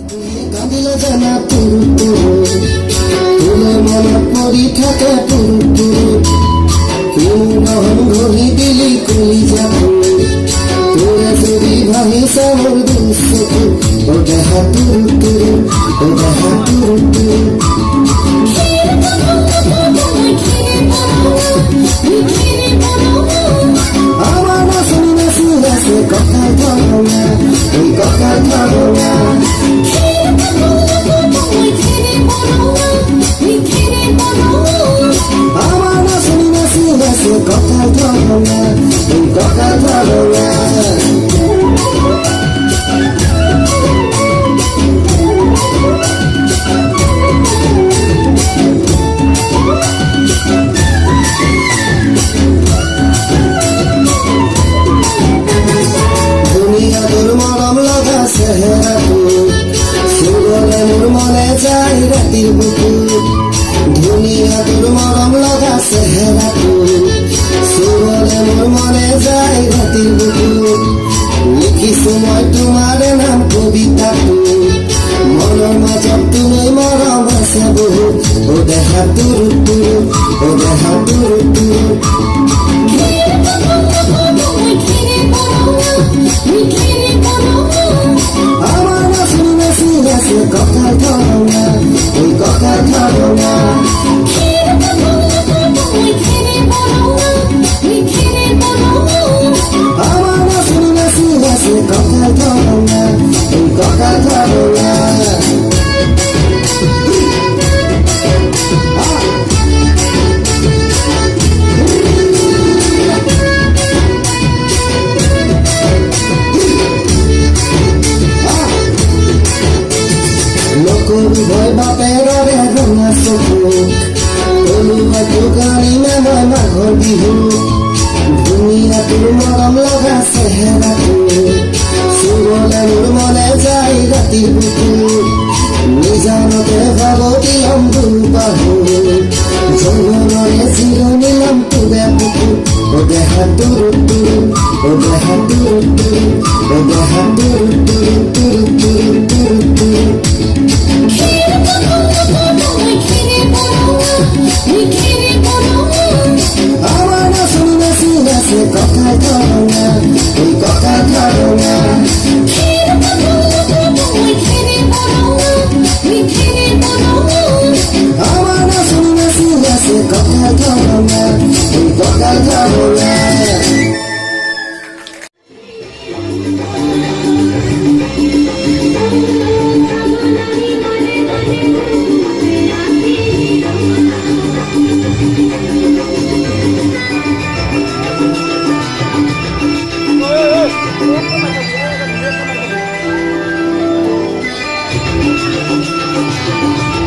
কাঁদিলে জানা তুরু তুরু তুলে মনে পড়ি থাকে তুরু তুরু তুই নহন ঘড়ি দিলি কলি যাবো তোরে যদি ভাই সামর দুঃখ ও দেখা তুরু তুরু ও দেখা তুরু তুরু আমার নাচনি নাচি নাচে কথা ধরো না ওই কথা ধরো না আমার নাচনি নাচি নাচে কথা ধরো না ওই কথা ধরো না যাই রাতির বুকুর দুনিয়া তোর মরম লগা চেহারা সুবলে মোর মনে যাই রাতির বুকুর লিখিছো মই তোমার নাম কবিতা মনের মাজত তুমি মরম আছে বহু ও দেখা তুরু তুরু ও দেখা তুরু তুরু আমার নাচনি নাচি নাচে কথা ধরো না ওই কথা ধরো না আমার নাচনি নাচি নাচে কথা ধরো না ওই কথা ধরো না লোকরু ভয় বাপের রঙা চকুক তলুয়া দোকানি মেময় মাঘর বিহু দুনিয়া তোর মরম লগা চেহারা সুবলে মোর মনে যাই রাতির বুকুর নিজানতে ভাব দিলাম দুবাহু যৌবনরে চির নিলাম তোরে বুকুর ও দেখা তুরু তুরু ও দেখা তুরু তুরু ও দেখা তুরু তুরু তুরু তুরু তুরু তুরু আমার নাচনি নাচি নাচে কথা ধরো না ওই কথা ধরো না আমার নাচনি নাচি নাচে কথা ধরো না ওই কথা ধরো না Thank you.